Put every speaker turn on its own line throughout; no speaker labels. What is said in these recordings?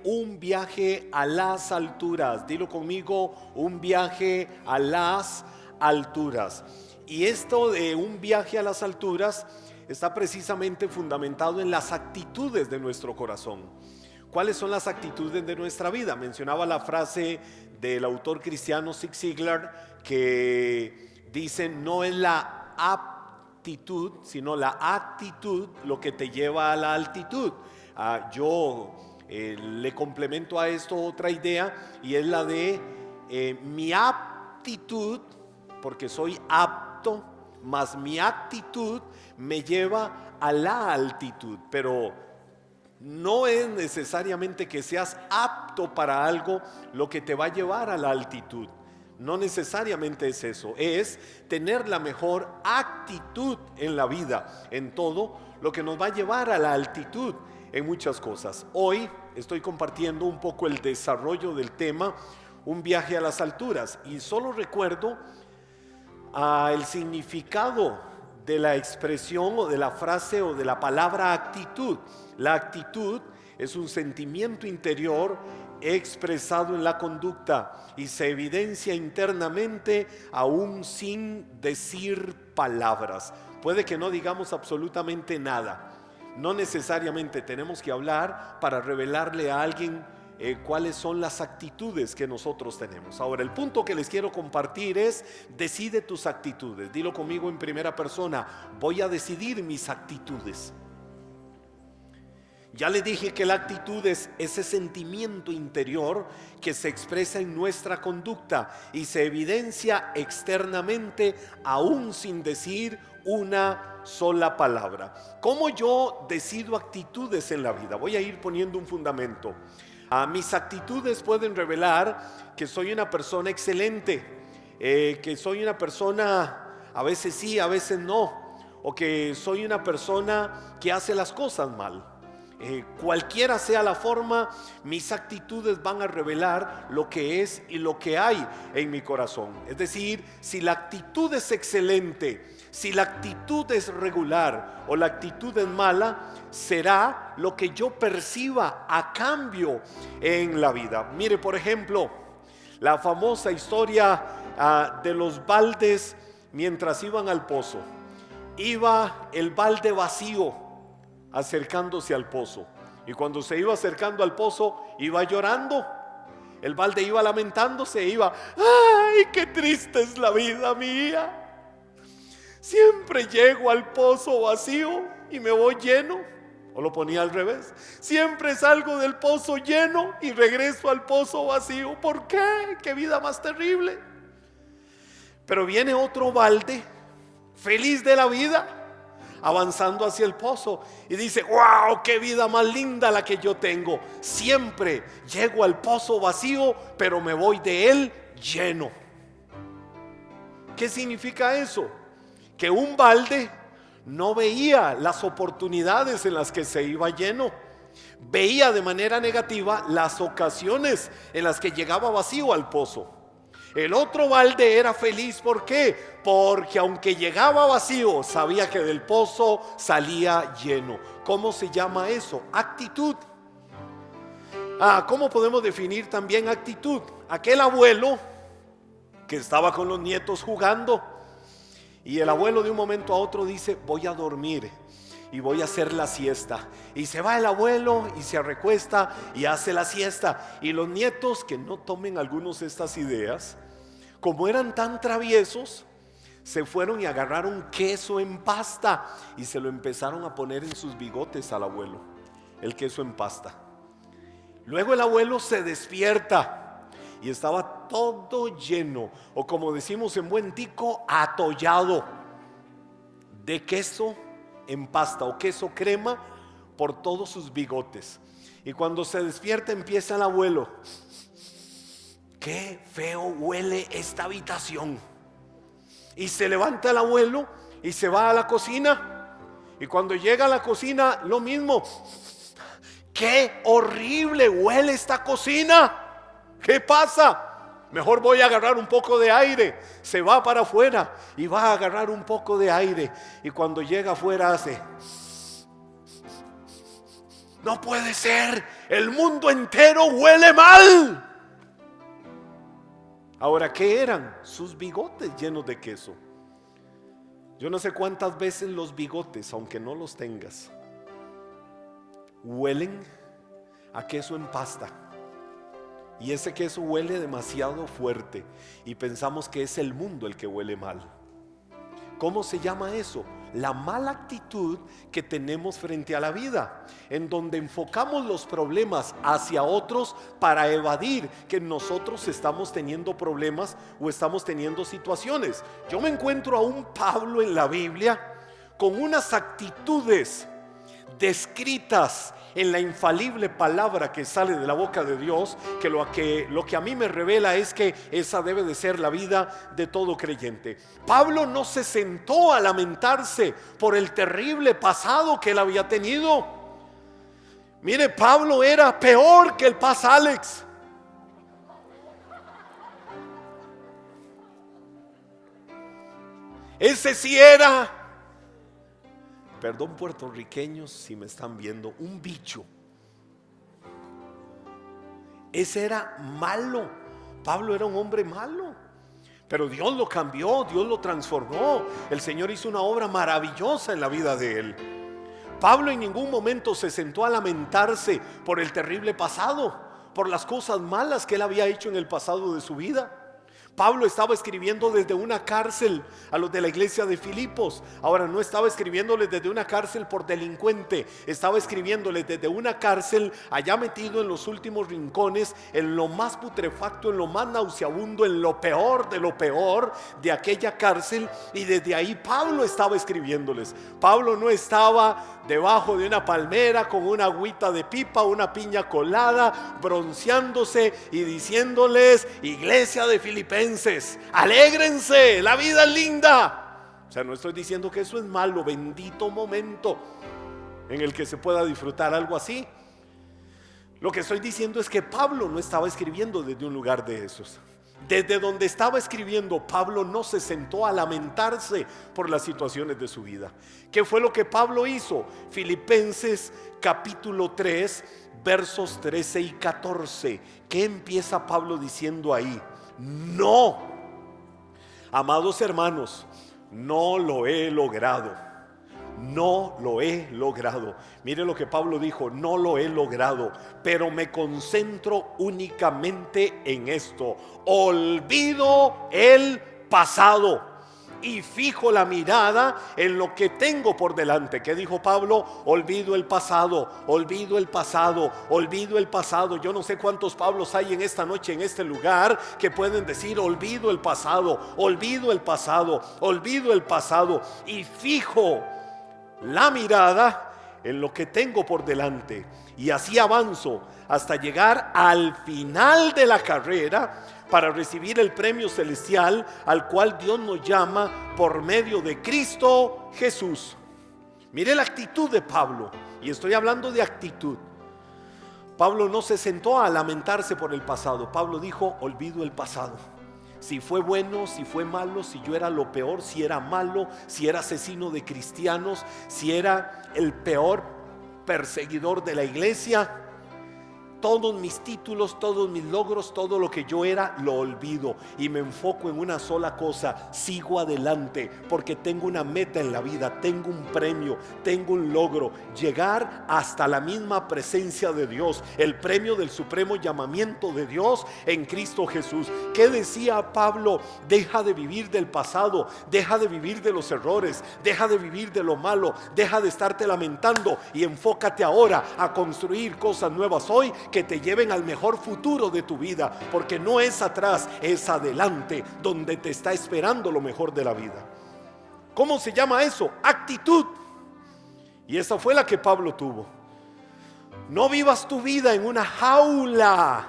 un viaje a las alturas. Dilo conmigo, un viaje a las alturas. Y esto de un viaje a las alturas está precisamente fundamentado en las actitudes de nuestro corazón. ¿Cuáles son las actitudes de nuestra vida? Mencionaba la frase del autor cristiano Zig Ziglar que dice: no es la aptitud, sino la actitud lo que te lleva a la altitud. Yo le complemento a esto otra idea, y es la de mi aptitud, porque soy apto, más mi actitud me lleva a la altitud. Pero no es necesariamente que seas apto para algo lo que te va a llevar a la altitud. No necesariamente es eso. Es tener la mejor actitud en la vida, en todo lo que nos va a llevar a la altitud en muchas cosas. Hoy estoy compartiendo un poco el desarrollo del tema, un viaje a las alturas, y solo recuerdo el significado de la expresión o de la frase o de la palabra actitud. La actitud es un sentimiento interior expresado en la conducta y se evidencia internamente aún sin decir palabras. Puede que no digamos absolutamente nada. No necesariamente tenemos que hablar para revelarle a alguien cuáles son las actitudes que nosotros tenemos. Ahora, el punto que les quiero compartir es: decide tus actitudes. Dilo conmigo en primera persona: voy a decidir mis actitudes. Ya les dije que la actitud es ese sentimiento interior que se expresa en nuestra conducta y se evidencia externamente aún sin decir una sola palabra. ¿Cómo yo decido actitudes en la vida? Voy a ir poniendo un fundamento. Mis actitudes pueden revelar que soy una persona excelente, que soy una persona a veces sí, a veces no, o que soy una persona que hace las cosas mal. Cualquiera sea la forma, mis actitudes van a revelar lo que es y lo que hay en mi corazón. Es decir, si la actitud es excelente, si la actitud es regular o la actitud es mala, será lo que yo perciba a cambio en la vida. Mire, por ejemplo, la famosa historia de los baldes mientras iban al pozo. Iba el balde vacío acercándose al pozo, y cuando se iba acercando al pozo iba llorando. El balde iba lamentándose, iba: ¡ay, qué triste es la vida mía! Siempre llego al pozo vacío y me voy lleno. O lo ponía al revés: siempre salgo del pozo lleno y regreso al pozo vacío. ¿Por qué? ¡Qué vida más terrible! Pero viene otro balde, feliz de la vida, avanzando hacia el pozo, y dice: ¡wow! ¡Qué vida más linda la que yo tengo! Siempre llego al pozo vacío, pero me voy de él lleno. ¿Qué significa eso? Que un balde no veía las oportunidades en las que se iba lleno, veía de manera negativa las ocasiones en las que llegaba vacío al pozo. El otro balde era feliz. ¿Por qué? Porque aunque llegaba vacío, sabía que del pozo salía lleno. ¿Cómo se llama eso? Actitud. ¿Cómo podemos definir también actitud? Aquel abuelo que estaba con los nietos jugando, y el abuelo de un momento a otro dice: voy a dormir y voy a hacer la siesta. Y se va el abuelo y se recuesta y hace la siesta. Y los nietos, que no tomen algunos estas ideas, como eran tan traviesos, se fueron y agarraron queso en pasta y se lo empezaron a poner en sus bigotes al abuelo, el queso en pasta. Luego el abuelo se despierta y estaba todo lleno, o como decimos en buen tico, atollado de queso en pasta o queso crema por todos sus bigotes. Y cuando se despierta empieza el abuelo: qué feo huele esta habitación. Y se levanta el abuelo y se va a la cocina, y cuando llega a la cocina lo mismo: qué horrible huele esta cocina. ¿Qué pasa? Mejor voy a agarrar un poco de aire. Se va para afuera y va a agarrar un poco de aire, y cuando llega afuera hace: No puede ser, el mundo entero huele mal. Ahora, ¿qué eran? Sus bigotes llenos de queso. Yo no sé cuántas veces los bigotes, aunque no los tengas, huelen a queso en pasta. Y ese queso huele demasiado fuerte y pensamos que es el mundo el que huele mal. ¿Cómo se llama eso? La mala actitud que tenemos frente a la vida, en donde enfocamos los problemas hacia otros para evadir que nosotros estamos teniendo problemas o estamos teniendo situaciones. Yo me encuentro a un Pablo en la Biblia con unas actitudes descritas en la infalible palabra que sale de la boca de Dios, que lo que a mí me revela es que esa debe de ser la vida de todo creyente. Pablo no se sentó a lamentarse por el terrible pasado que él había tenido. Mire, Pablo era peor que el Paz Alex. Ese sí era, perdón puertorriqueños si me están viendo, un bicho. Ese era malo. Pablo era un hombre malo, pero Dios lo cambió, Dios lo transformó. El Señor hizo una obra maravillosa en la vida de él. Pablo en ningún momento se sentó a lamentarse por el terrible pasado, por las cosas malas que él había hecho en el pasado de su vida. Pablo estaba escribiendo desde una cárcel a los de la iglesia de Filipos. Ahora, no estaba escribiéndoles desde una cárcel por delincuente, estaba escribiéndoles desde una cárcel allá metido en los últimos rincones, en lo más putrefacto, en lo más nauseabundo, en lo peor de aquella cárcel. Y desde ahí Pablo estaba escribiéndoles. Pablo no estaba debajo de una palmera con una agüita de pipa, una piña colada, bronceándose y diciéndoles: iglesia de Filipenses, alégrense, la vida es linda. O sea, no estoy diciendo que eso es malo, bendito momento en el que se pueda disfrutar algo así. Lo que estoy diciendo es que Pablo no estaba escribiendo desde un lugar de esos. Desde donde estaba escribiendo, Pablo no se sentó a lamentarse por las situaciones de su vida. ¿Qué fue lo que Pablo hizo? Filipenses capítulo 3, versos 13 y 14. ¿Qué empieza Pablo diciendo ahí? No, amados hermanos, no lo he logrado. No lo he logrado. Mire lo que Pablo dijo: no lo he logrado, pero me concentro únicamente en esto. Olvido el pasado y fijo la mirada en lo que tengo por delante. ¿Qué dijo Pablo? Olvido el pasado, olvido el pasado, olvido el pasado. Yo no sé cuántos Pablos hay en esta noche, en este lugar, que pueden decir: olvido el pasado, olvido el pasado, olvido el pasado, y fijo la mirada en lo que tengo por delante, y así avanzo hasta llegar al final de la carrera para recibir el premio celestial al cual Dios nos llama por medio de Cristo Jesús. Mire la actitud de Pablo, y estoy hablando de actitud. Pablo no se sentó a lamentarse por el pasado. Pablo dijo: olvido el pasado. Si fue bueno, si fue malo, si yo era lo peor, si era malo, si era asesino de cristianos, si era el peor perseguidor de la iglesia, todos mis títulos, todos mis logros, todo lo que yo era, lo olvido y me enfoco en una sola cosa: sigo adelante, porque tengo una meta en la vida, tengo un premio, tengo un logro: llegar hasta la misma presencia de Dios, el premio del supremo llamamiento de Dios en Cristo Jesús. ¿Qué decía Pablo? Deja de vivir del pasado, deja de vivir de los errores, deja de vivir de lo malo, deja de estarte lamentando y enfócate ahora a construir cosas nuevas hoy que te lleven al mejor futuro de tu vida, porque no es atrás, es adelante donde te está esperando lo mejor de la vida. ¿Cómo se llama eso? Actitud. Y esa fue la que Pablo tuvo. No vivas tu vida en una jaula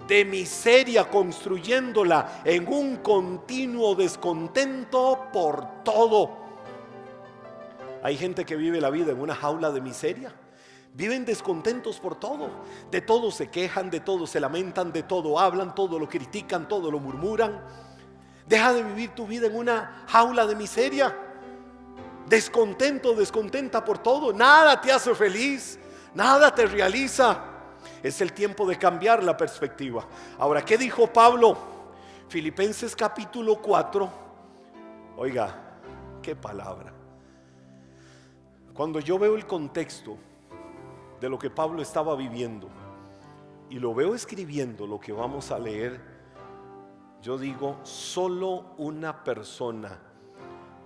de miseria, construyéndola en un continuo descontento por todo. Hay gente que vive la vida en una jaula de miseria. Viven descontentos por todo, de todo se quejan, de todo se lamentan, de todo hablan, todo lo critican, todo lo murmuran. Deja de vivir tu vida en una jaula de miseria, descontento, descontenta por todo. Nada te hace feliz, nada te realiza. Es el tiempo de cambiar la perspectiva. Ahora, ¿qué dijo Pablo? Filipenses capítulo 4. Oiga, qué palabra. Cuando yo veo el contexto de lo que Pablo estaba viviendo y lo veo escribiendo lo que vamos a leer, yo digo, solo una persona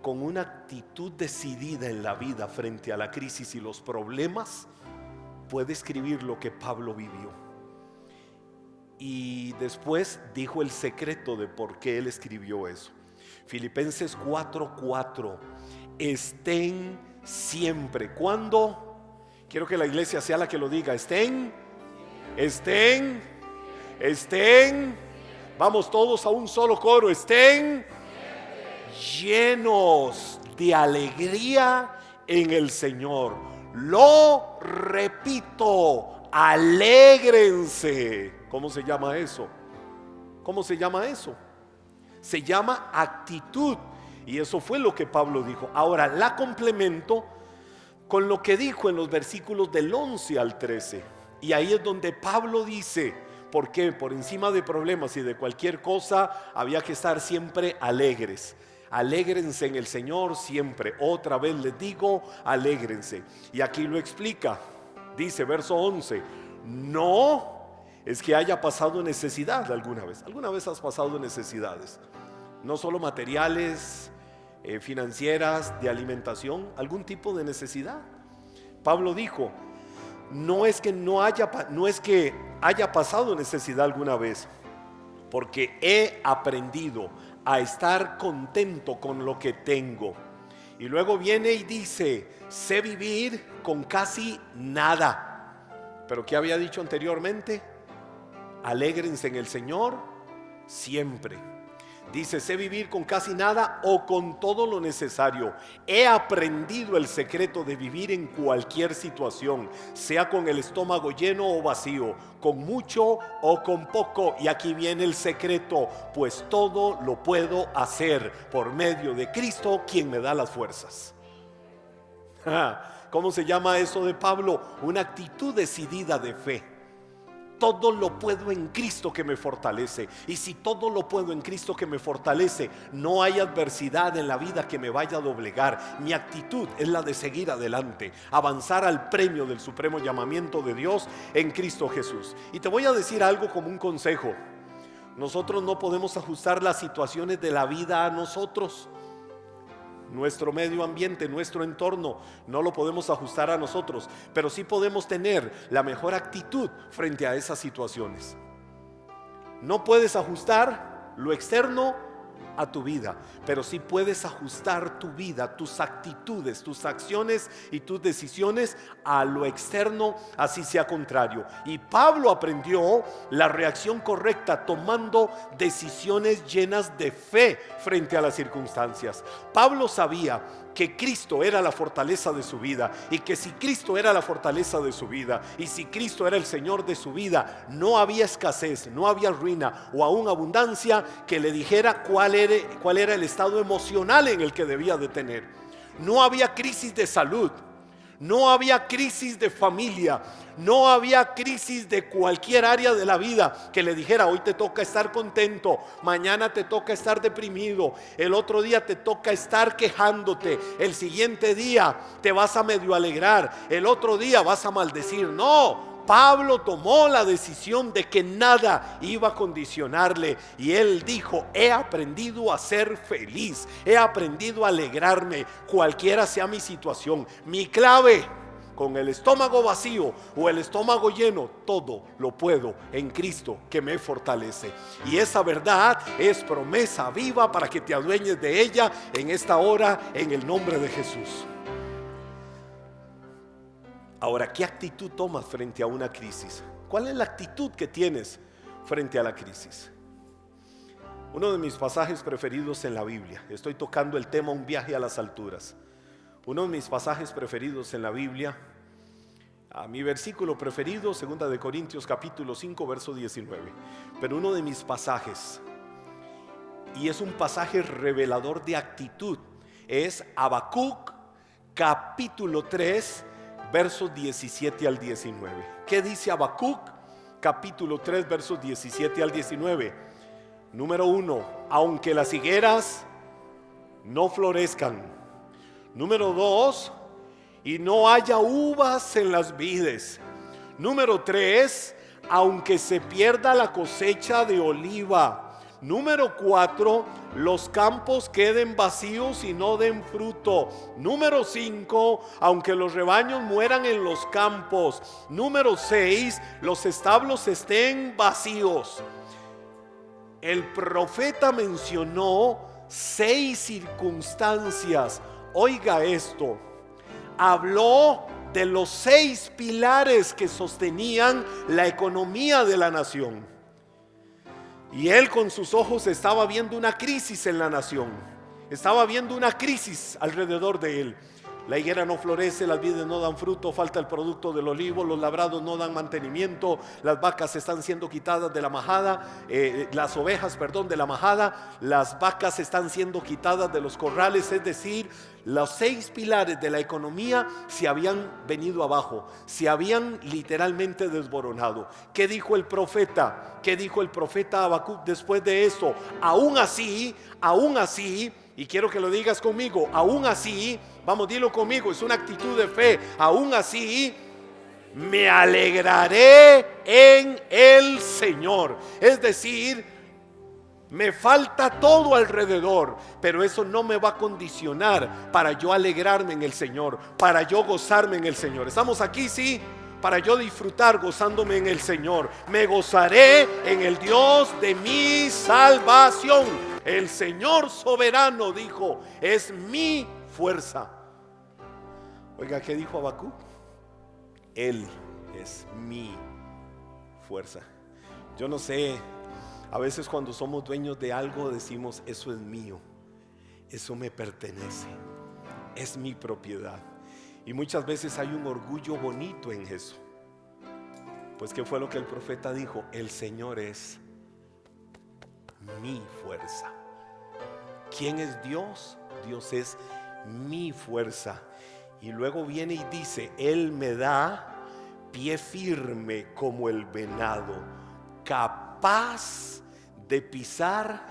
con una actitud decidida en la vida frente a la crisis y los problemas puede escribir lo que Pablo vivió. Y después dijo el secreto de por qué él escribió eso. Filipenses 4:4. Estén siempre. ¿Cuándo? Quiero que la iglesia sea la que lo diga. Estén. Vamos todos a un solo coro. Estén llenos de alegría en el Señor. Lo repito, alégrense. ¿Cómo se llama eso? ¿Cómo se llama eso? Se llama actitud. Y eso fue lo que Pablo dijo. Ahora la complemento con lo que dijo en los versículos del 11 al 13. Y ahí es donde Pablo dice, ¿por qué? Por encima de problemas y de cualquier cosa había que estar siempre alegres. Alégrense en el Señor siempre. Otra vez les digo, alégrense. Y aquí lo explica. Dice verso 11, no es que haya pasado necesidad alguna vez. ¿Alguna vez has pasado necesidades? No solo materiales, financieras, de alimentación, algún tipo de necesidad. Pablo dijo, no es que haya pasado necesidad alguna vez, porque he aprendido a estar contento con lo que tengo. Y luego viene y dice, sé vivir con casi nada. Pero ¿qué había dicho anteriormente? Alégrense en el Señor siempre. Dice, sé vivir con casi nada o con todo lo necesario. He aprendido el secreto de vivir en cualquier situación, sea con el estómago lleno o vacío, con mucho o con poco. Y aquí viene el secreto, pues todo lo puedo hacer por medio de Cristo, quien me da las fuerzas. ¿Cómo se llama eso de Pablo? Una actitud decidida de fe. Todo lo puedo en Cristo que me fortalece. Y si todo lo puedo en Cristo que me fortalece, no hay adversidad en la vida que me vaya a doblegar. Mi actitud es la de seguir adelante, avanzar al premio del supremo llamamiento de Dios en Cristo Jesús. Y te voy a decir algo como un consejo. Nosotros no podemos ajustar las situaciones de la vida a nosotros. Nuestro medio ambiente, nuestro entorno, no lo podemos ajustar a nosotros, pero sí podemos tener la mejor actitud frente a esas situaciones. No puedes ajustar lo externo a tu vida, pero sí puedes ajustar tu vida, tus actitudes, tus acciones y tus decisiones a lo externo, así sea contrario. Y Pablo aprendió la reacción correcta tomando decisiones llenas de fe frente a las circunstancias. Pablo sabía que Cristo era la fortaleza de su vida, y que si Cristo era la fortaleza de su vida, y si Cristo era el Señor de su vida, no había escasez, no había ruina o aún abundancia que le dijera cuál era el estado emocional en el que debía de tener. No había crisis de salud, no había crisis de familia, no había crisis de cualquier área de la vida que le dijera, hoy te toca estar contento, mañana te toca estar deprimido, el otro día te toca estar quejándote, el siguiente día te vas a medio alegrar, el otro día vas a maldecir. No, Pablo tomó la decisión de que nada iba a condicionarle, y él dijo, he aprendido a ser feliz, he aprendido a alegrarme cualquiera sea mi situación. Mi clave, con el estómago vacío o el estómago lleno, todo lo puedo en Cristo que me fortalece. Y esa verdad es promesa viva para que te adueñes de ella en esta hora, en el nombre de Jesús. Ahora, ¿qué actitud tomas frente a una crisis? ¿Cuál es la actitud que tienes frente a la crisis? Uno de mis pasajes preferidos en la Biblia, estoy tocando el tema un viaje a las alturas. Uno de mis pasajes preferidos en la Biblia, mi versículo preferido, 2 Corintios capítulo 5, verso 19. Pero uno de mis pasajes, y es un pasaje revelador de actitud, es Habacuc capítulo 3, versos 17 al 19. ¿Qué dice Habacuc? Capítulo 3, versos 17 al 19. Número 1, aunque las higueras no florezcan. Número 2, y no haya uvas en las vides. Número 3, aunque se pierda la cosecha de oliva. Número 4, los campos queden vacíos y no den fruto. Número 5, aunque los rebaños mueran en los campos. Número 6, los establos estén vacíos. El profeta mencionó 6 circunstancias. Oiga esto. Habló de los 6 pilares que sostenían la economía de la nación. Y él con sus ojos estaba viendo una crisis en la nación. Estaba viendo una crisis alrededor de él. La higuera no florece, las vides no dan fruto, falta el producto del olivo, los labrados no dan mantenimiento, las vacas están siendo quitadas de la majada, las ovejas, de la majada, las vacas están siendo quitadas de los corrales. Es decir, los 6 pilares de la economía se habían venido abajo, se habían literalmente desboronado. ¿Qué dijo el profeta? ¿Qué dijo el profeta Habacuc después de eso? Aún así, y quiero que lo digas conmigo, aún así, vamos, dilo conmigo, es una actitud de fe. Aún así, me alegraré en el Señor. Es decir, me falta todo alrededor, pero eso no me va a condicionar para yo alegrarme en el Señor, para yo gozarme en el Señor. ¿Estamos aquí? Sí. Para yo disfrutar gozándome en el Señor. Me gozaré en el Dios de mi salvación. El Señor soberano, dijo, es mi fuerza. Oiga, ¿qué dijo Habacuc? Él es mi fuerza. Yo no sé, a veces cuando somos dueños de algo decimos, eso es mío, eso me pertenece, es mi propiedad. Y muchas veces hay un orgullo bonito en eso. Pues ¿qué fue lo que el profeta dijo? El Señor es mi fuerza. ¿Quién es Dios? Dios es mi fuerza. Y luego viene y dice, Él me da pie firme como el venado, capaz de pisar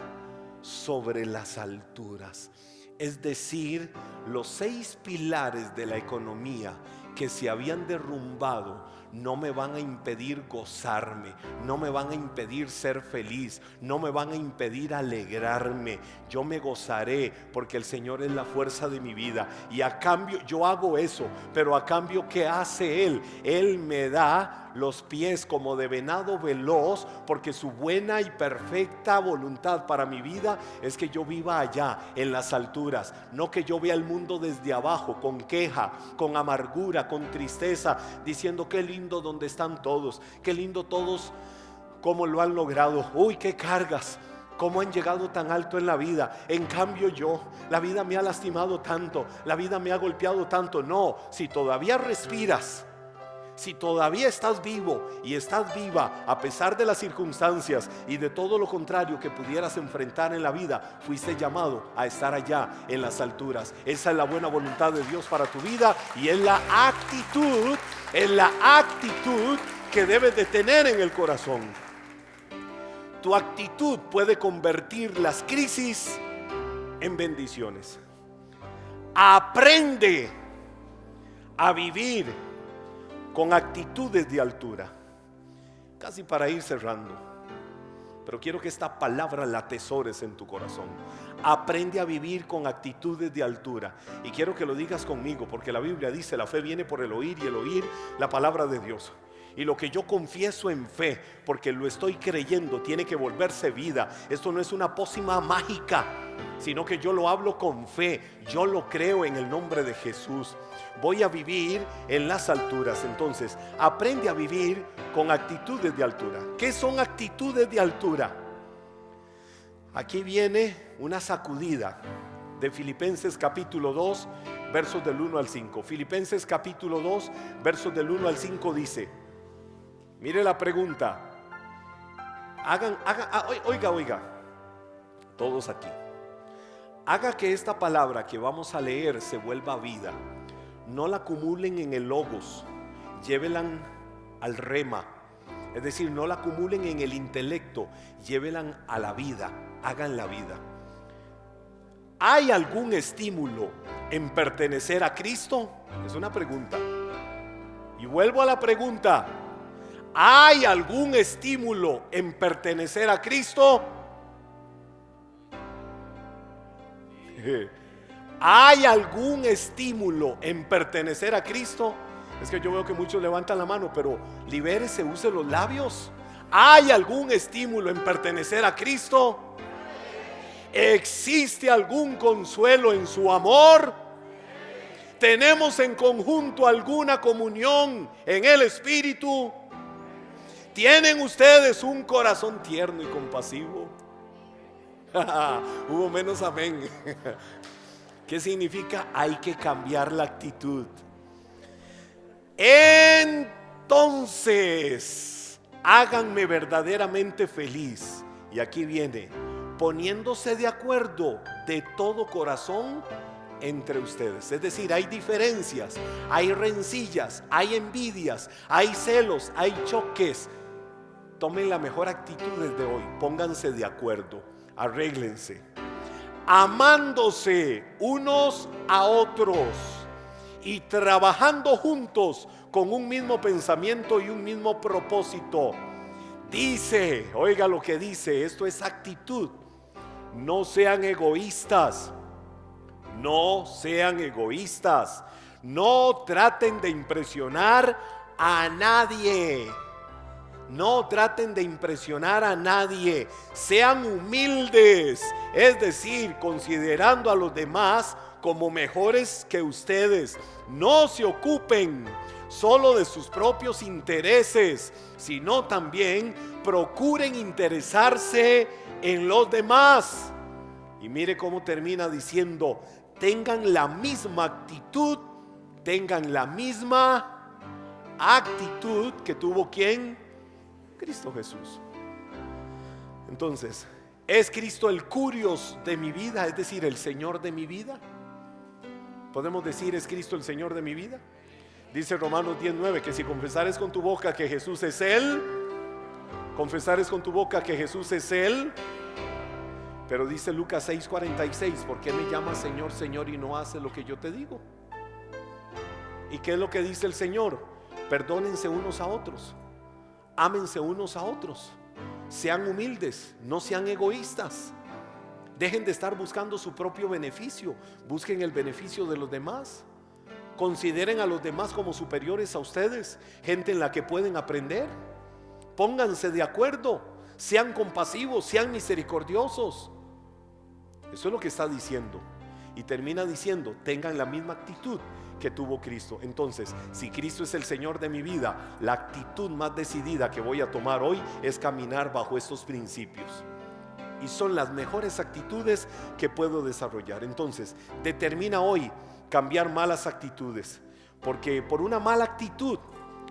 sobre las alturas. Es decir, los 6 pilares de la economía que se habían derrumbado no me van a impedir gozarme, no me van a impedir ser feliz, no me van a impedir alegrarme. Yo me gozaré porque el Señor es la fuerza de mi vida. Y a cambio, yo hago eso, pero a cambio, ¿qué hace Él? Él me da los pies como de venado veloz, porque su buena y perfecta voluntad para mi vida es que yo viva allá en las alturas, no que yo vea el mundo desde abajo con queja, con amargura, con tristeza, diciendo qué lindo donde están todos, qué lindo todos cómo lo han logrado, uy, qué cargas, cómo han llegado tan alto en la vida. En cambio yo, la vida me ha lastimado tanto, la vida me ha golpeado tanto. No, si todavía respiras, si todavía estás vivo y estás viva a pesar de las circunstancias y de todo lo contrario que pudieras enfrentar en la vida, fuiste llamado a estar allá en las alturas. Esa es la buena voluntad de Dios para tu vida y es la actitud que debes de tener en el corazón. Tu actitud puede convertir las crisis en bendiciones. Aprende a vivir con actitudes de altura. Casi para ir cerrando, pero quiero que esta palabra la atesores en tu corazón. Aprende a vivir con actitudes de altura. Y quiero que lo digas conmigo, porque la Biblia dice, la fe viene por el oír y el oír la palabra de Dios. Y lo que yo confieso en fe, porque lo estoy creyendo, tiene que volverse vida. Esto no es una pócima mágica, sino que yo lo hablo con fe. Yo lo creo en el nombre de Jesús. Voy a vivir en las alturas. Entonces, aprende a vivir con actitudes de altura. ¿Qué son actitudes de altura? Aquí viene una sacudida de Filipenses capítulo 2, versos del 1 al 5. Filipenses capítulo 2, versos del 1 al 5 dice, mire la pregunta. Oiga, todos aquí. Haga que esta palabra que vamos a leer se vuelva vida. no la acumulen en el logos, llévenla al rema. Es decir, no la acumulen en el intelecto, llévenla a la vida, hagan la vida. ¿Hay algún estímulo en pertenecer a Cristo? Es una pregunta. Y vuelvo a la pregunta: ¿hay algún estímulo en pertenecer a Cristo? ¿Hay algún estímulo en pertenecer a Cristo? Es que yo veo que muchos levantan la mano, pero libérese, use los labios. ¿Hay algún estímulo en pertenecer a Cristo? ¿Existe algún consuelo en su amor? ¿Tenemos en conjunto alguna comunión en el Espíritu? ¿Tienen ustedes un corazón tierno y compasivo? Hubo menos amén. ¿Qué significa? Hay que cambiar la actitud. Entonces, háganme verdaderamente feliz. Y aquí viene: poniéndose de acuerdo de todo corazón entre ustedes. Es decir, hay diferencias, hay rencillas, hay envidias, hay celos, hay choques. Tomen la mejor actitud desde hoy. Pónganse de acuerdo, arréglense, amándose unos a otros y trabajando juntos con un mismo pensamiento y un mismo propósito. Dice, oiga lo que dice, esto es actitud: no sean egoístas, no sean egoístas, no traten de impresionar a nadie. No traten de impresionar a nadie. Sean humildes, es decir, considerando a los demás como mejores que ustedes. No se ocupen solo de sus propios intereses, sino también procuren interesarse en los demás. Y mire cómo termina diciendo: tengan la misma actitud, tengan la misma actitud que tuvo ¿quién? Cristo Jesús. Entonces, ¿es Cristo el curios de mi vida? Es decir, el Señor de mi vida. ¿Podemos decir es Cristo el Señor de mi vida? Dice Romanos 10:9 que si confesares con tu boca que Jesús es Él, confesares con tu boca que Jesús es Él. Pero dice Lucas 6:46: ¿por qué me llamas Señor, Señor y no haces lo que yo te digo? ¿Y qué es lo que dice el Señor? Perdónense unos a otros, ámense unos a otros, sean humildes, no sean egoístas, dejen de estar buscando su propio beneficio, busquen el beneficio de los demás, consideren a los demás como superiores a ustedes, gente en la que pueden aprender, pónganse de acuerdo, sean compasivos, sean misericordiosos. Eso es lo que está diciendo. Y termina diciendo: tengan la misma actitud que tuvo Cristo. Entonces, si Cristo es el Señor de mi vida, la actitud más decidida que voy a tomar hoy es caminar bajo estos principios. Y son las mejores actitudes que puedo desarrollar. Entonces, determina hoy cambiar malas actitudes, porque por una mala actitud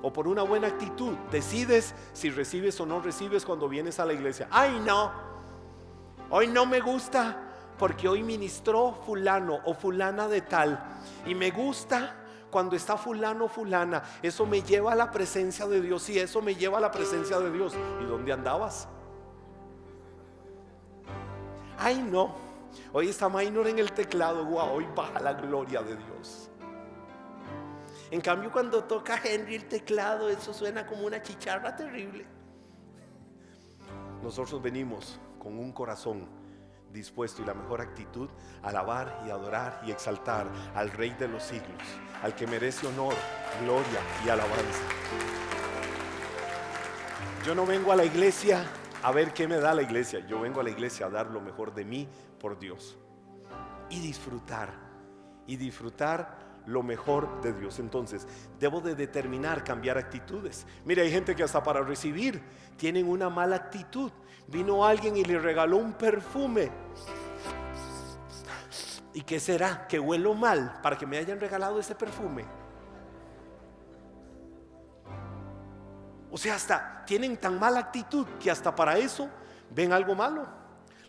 o por una buena actitud decides si recibes o no recibes cuando vienes a la iglesia. Ay, no, hoy no me gusta porque hoy ministró fulano o fulana de tal, y me gusta cuando está fulano o fulana, eso me lleva a la presencia de Dios. Y eso me lleva a la presencia de Dios. ¿Y dónde andabas? Ay, no, hoy está minor en el teclado. Wow, hoy baja la gloria de Dios. En cambio, cuando toca Henry el teclado, eso suena como una chicharra terrible. Nosotros venimos con un corazón dispuesto y la mejor actitud a alabar y adorar y exaltar al Rey de los siglos, al que merece honor, gloria y alabanza. Yo no vengo a la iglesia a ver qué me da la iglesia. Yo vengo a la iglesia a dar lo mejor de mí por Dios y disfrutar lo mejor de Dios. Entonces, debo de determinar cambiar actitudes. Mire, hay gente que hasta para recibir tienen una mala actitud. Vino alguien y le regaló un perfume. ¿Y qué será? ¿Que huelo mal para que me hayan regalado ese perfume? O sea, hasta tienen tan mala actitud que hasta para eso ven algo malo.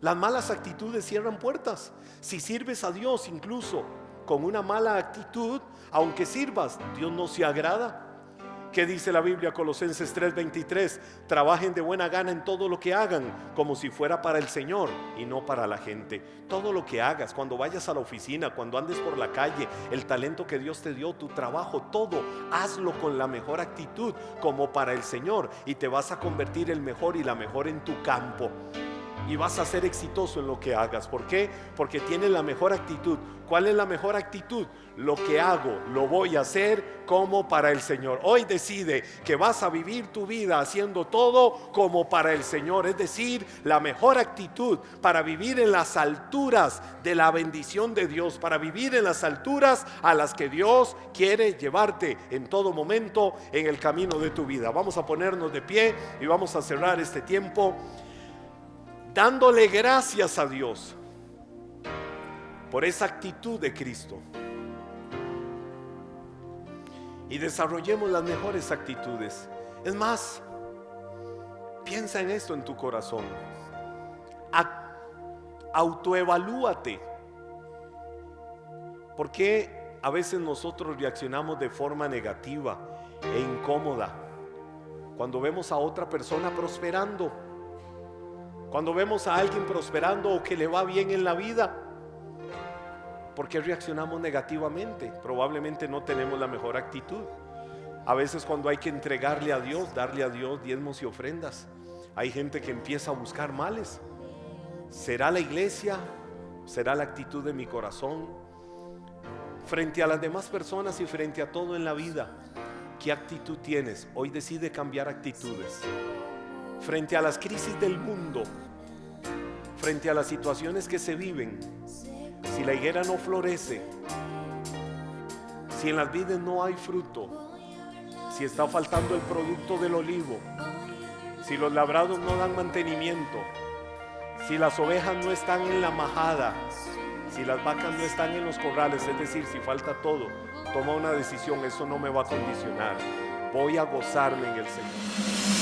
Las malas actitudes cierran puertas. Si sirves a Dios incluso con una mala actitud, aunque sirvas, Dios no se agrada. ¿Qué dice la Biblia? Colosenses 3:23: trabajen de buena gana en todo lo que hagan, como si fuera para el Señor y no para la gente. Todo lo que hagas, cuando vayas a la oficina, cuando andes por la calle, el talento que Dios te dio, tu trabajo, todo, hazlo con la mejor actitud, como para el Señor, y te vas a convertir el mejor y la mejor en tu campo. Y vas a ser exitoso en lo que hagas. ¿Por qué? Porque tienes la mejor actitud. ¿Cuál es la mejor actitud? Lo que hago, lo voy a hacer como para el Señor. Hoy decide que vas a vivir tu vida haciendo todo como para el Señor. Es decir, la mejor actitud para vivir en las alturas de la bendición de Dios, para vivir en las alturas a las que Dios quiere llevarte en todo momento en el camino de tu vida. Vamos a ponernos de pie y vamos a cerrar este tiempo dándole gracias a Dios por esa actitud de Cristo. Y desarrollemos las mejores actitudes. Es más, piensa en esto en tu corazón. Autoevalúate. ¿Por qué a veces nosotros reaccionamos de forma negativa e incómoda cuando vemos a otra persona prosperando? Cuando vemos a alguien prosperando o que le va bien en la vida, ¿por qué reaccionamos negativamente? Probablemente no tenemos la mejor actitud. A veces cuando hay que entregarle a Dios, darle a Dios diezmos y ofrendas, hay gente que empieza a buscar males. ¿Será la iglesia? ¿Será la actitud de mi corazón? Frente a las demás personas y frente a todo en la vida, ¿qué actitud tienes? Hoy decide cambiar actitudes. Frente a las crisis del mundo, frente a las situaciones que se viven, si la higuera no florece, si en las vides no hay fruto, si está faltando el producto del olivo, si los labrados no dan mantenimiento, si las ovejas no están en la majada, si las vacas no están en los corrales, es decir, si falta todo, toma una decisión: eso no me va a condicionar, voy a gozarme en el Señor.